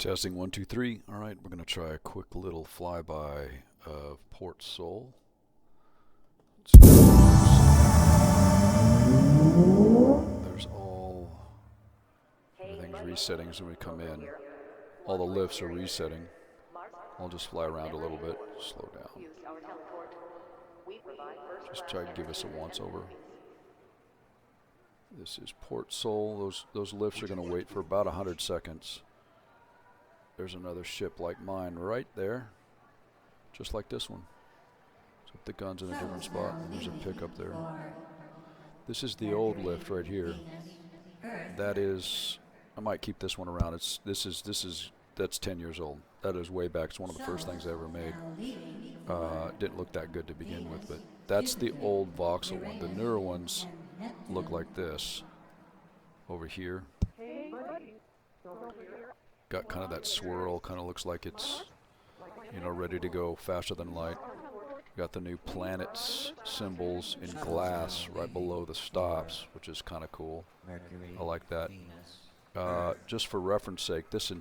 Testing 1, 2, 3. All right, we're going to try a quick little flyby of Port Sol. There's everything's resetting as we come in. All the lifts are resetting. I'll just fly around a little bit, slow down. Just try to give us a once over. This is Port Sol. Those lifts are going to wait for about 100 seconds. There's another ship like mine right there, just like this one. So the gun's in a different spot. There's a pickup there. This is the old lift right here. That is, I might keep this one around. That's 10 years old. That is way back. It's one of the first things I ever made. Didn't look that good to begin with, but that's the old voxel one. The newer ones look like this over here. Got kind of that swirl, kind of looks like it's, ready to go faster than light. Got the new planets symbols in glass right below the stops, which is kind of cool. I like that. Just for reference sake, this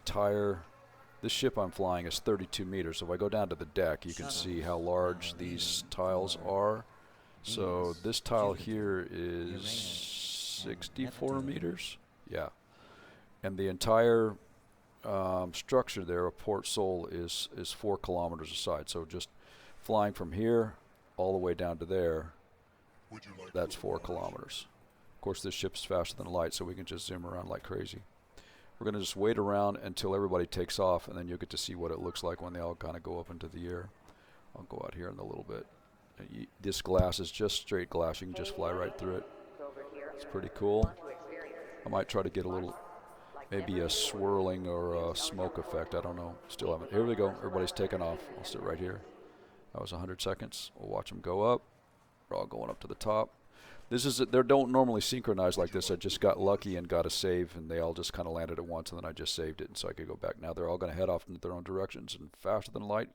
ship I'm flying is 32 meters. So if I go down to the deck, you can see how large these tiles are. So this tile here is 64 meters. Yeah. And the entire structure there of Port Sol is 4 kilometers aside. So just flying from here all the way down to there, that's 4 kilometers. Of course, this ship's faster than light, so we can just zoom around like crazy. We're going to just wait around until everybody takes off, and then you'll get to see what it looks like when they all kind of go up into the air. I'll go out here in a little bit. This glass is just straight glass. You can just fly right through it. It's pretty cool. I might try to get a little, maybe a swirling or a smoke effect. I don't know. Still haven't. Here we go. Everybody's taking off. I'll sit right here. That was 100 seconds. We'll watch them go up. We're all going up to the top. They don't normally synchronize like this. I just got lucky and got a save, and they all just kind of landed at once, and then I just saved it, and so I could go back. Now they're all going to head off in their own directions, and faster than light.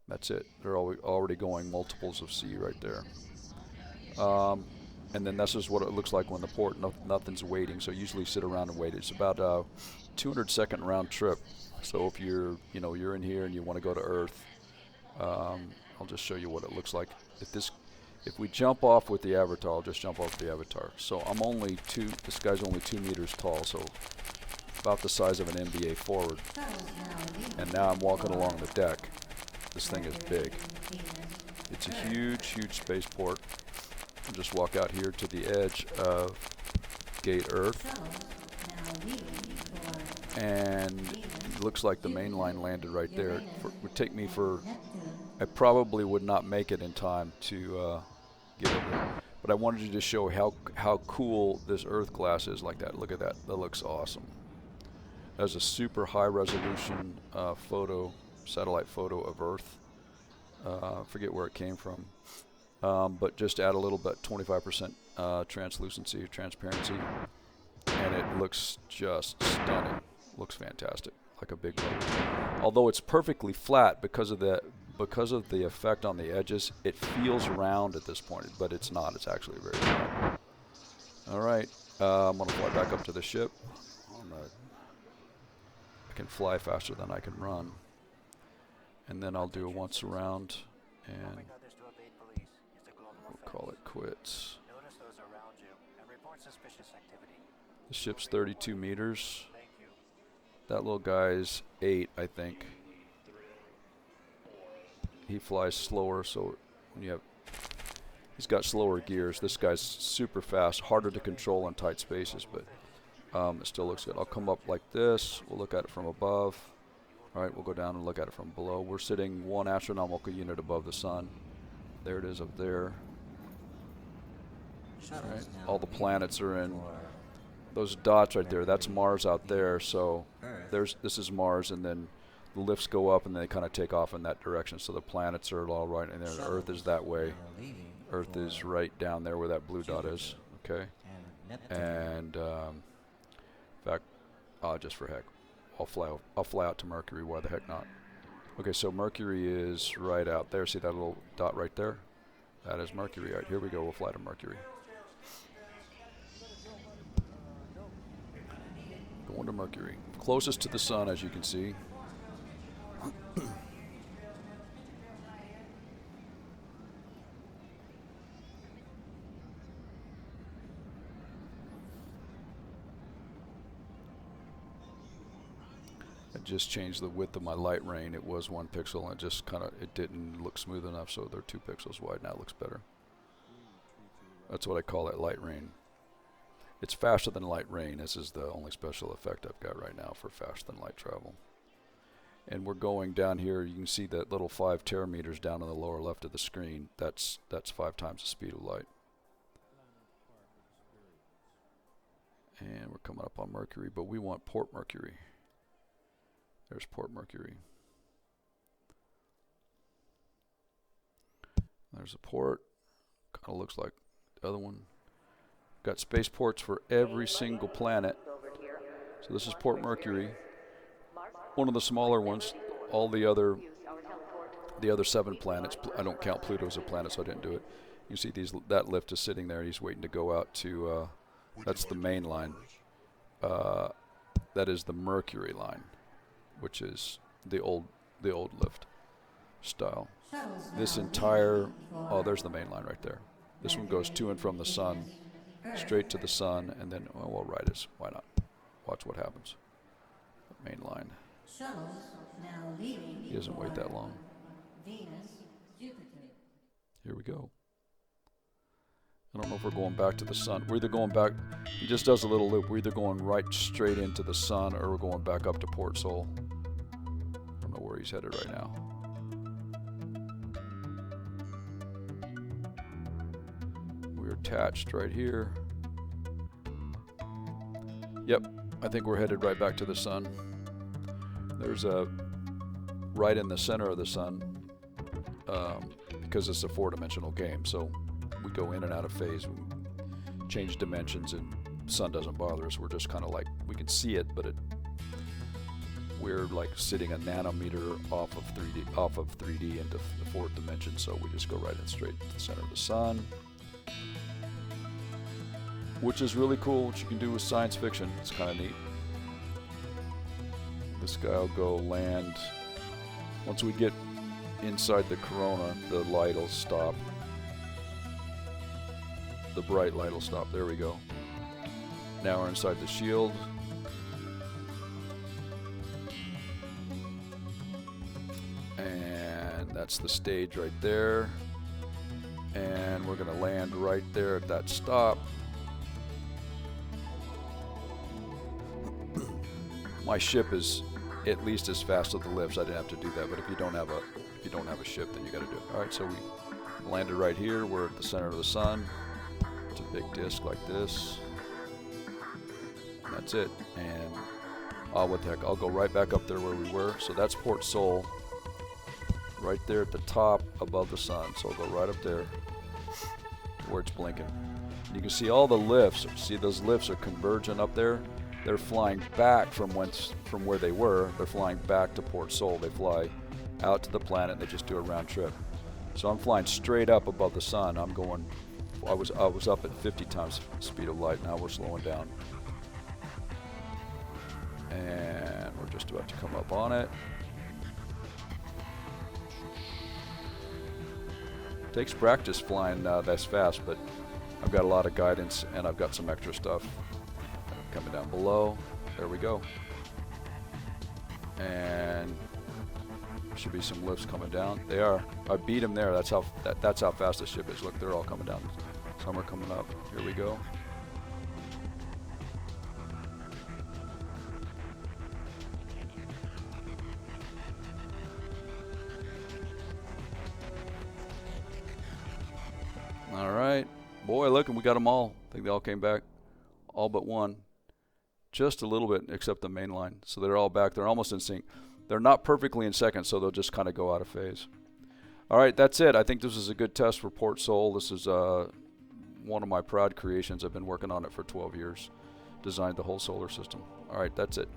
That's it. They're already going multiples of C right there. And then this is what it looks like when the port, nothing's waiting. So usually sit around and wait. It's about a 200-second round trip. So if you're in here and you want to go to Earth, I'll just show you what it looks like. If we jump off with the avatar, I'll just jump off the avatar. So this guy's only 2 meters tall, so about the size of an NBA forward. And now I'm walking along the deck. This thing is big. It's a huge, huge spaceport. I'll just walk out here to the edge of Gate Earth. And it looks like the main line landed right there. It would take me I probably would not make it in time to get over. But I wanted you to show how cool this Earth glass is like that. Look at that. That looks awesome. That's a super high resolution satellite photo of Earth. Forget where it came from. But just add a little bit, 25% translucency or transparency, and it looks just stunning. Looks fantastic, like a big bubble. Although it's perfectly flat because of the effect on the edges, it feels round at this point, but it's not. It's actually very flat. All right, I'm going to fly back up to the ship. I can fly faster than I can run. And then I'll do a once around, and we'll call it quits. The ship's 32 meters. That little guy's 8, I think. He flies slower, so he's got slower gears. This guy's super fast, harder to control in tight spaces, but it still looks good. I'll come up like this. We'll look at it from above. All right, we'll go down and look at it from below. We're sitting 1 astronomical unit above the sun. There it is up there. All right. All the planets are in. Those dots right there, that's Mars out there. So this is Mars, and then the lifts go up, and they kind of take off in that direction. So the planets are all right, and then Earth is that way. Earth is right down there where that blue dot is. Okay. And in fact, just for heck, I'll fly out to Mercury. Why the heck not? Okay, so Mercury is right out there. See that little dot right there? That is Mercury. All right, here we go. We'll fly to Mercury. Mercury. Closest to the sun, as you can see. I just changed the width of my light rain. It was 1 pixel, and it just it didn't look smooth enough, so they're 2 pixels wide. Now it looks better. That's what I call that light rain. It's faster than light rain. This is the only special effect I've got right now for faster than light travel. And we're going down here. You can see that little 5 terameters down in the lower left of the screen. That's 5 times the speed of light. And we're coming up on Mercury, but we want Port Mercury. There's Port Mercury. There's a port. Kind of looks like the other one. Got spaceports for every single planet. So this is Port Mercury. One of the smaller ones. All the other 7 planets. I don't count Pluto as a planet, so I didn't do it. You see that lift is sitting there. He's waiting to go out to. That's the main line. That is the Mercury line, which is the old lift style. This entire there's the main line right there. This one goes to and from the sun, straight to the sun, and then we'll ride it. Why not? Watch what happens. The main line. He doesn't wait that long. Here we go. I don't know if we're going back to the sun. We're either going back. He just does a little loop. We're either going right straight into the sun, or we're going back up to Port Sol. I don't know where he's headed right now. We're attached right here. Yep, I think we're headed right back to the sun. There's a right in the center of the sun, because it's a 4-dimensional game. So we go in and out of phase, we change dimensions, and the sun doesn't bother us. We're just kind of like, we can see it, but we're like sitting a nanometer off of 3D into the 4th dimension. So we just go right in straight to the center of the sun, which is really cool, what you can do with science fiction. It's kind of neat. This guy will go land. Once we get inside the corona, the light will stop. The bright light will stop. There we go. Now we're inside the shield. And that's the stage right there. And we're going to land right there at that stop. My ship is at least as fast as the lifts. I didn't have to do that, but if you don't have a ship, then you got to do it. All right, so we landed right here. We're at the center of the sun. It's a big disc like this. And that's it. And what the heck? I'll go right back up there where we were. So that's Port Sol, right there at the top above the sun. So I'll go right up there where it's blinking. And you can see all the lifts. See, those lifts are converging up there. They're flying back from where they were. They're flying back to Port Sol. They fly out to the planet, and they just do a round trip. So I'm flying straight up above the sun. I was up at 50 times the speed of light. Now we're slowing down. And we're just about to come up on it. Takes practice flying this fast, but I've got a lot of guidance, and I've got some extra stuff coming down below. There we go. And should be some lifts coming down. They are. I beat them there. That's how fast the ship is. Look, they're all coming down. Some are coming up. Here we go. All right. Boy, look, and we got them all. I think they all came back. All but one. Just a little bit, except the main line. So they're all back. They're almost in sync. They're not perfectly in second, so they'll just kind of go out of phase. All right, that's it. I think this is a good test for Port Sol. This is one of my proud creations. I've been working on it for 12 years. Designed the whole solar system. All right, that's it.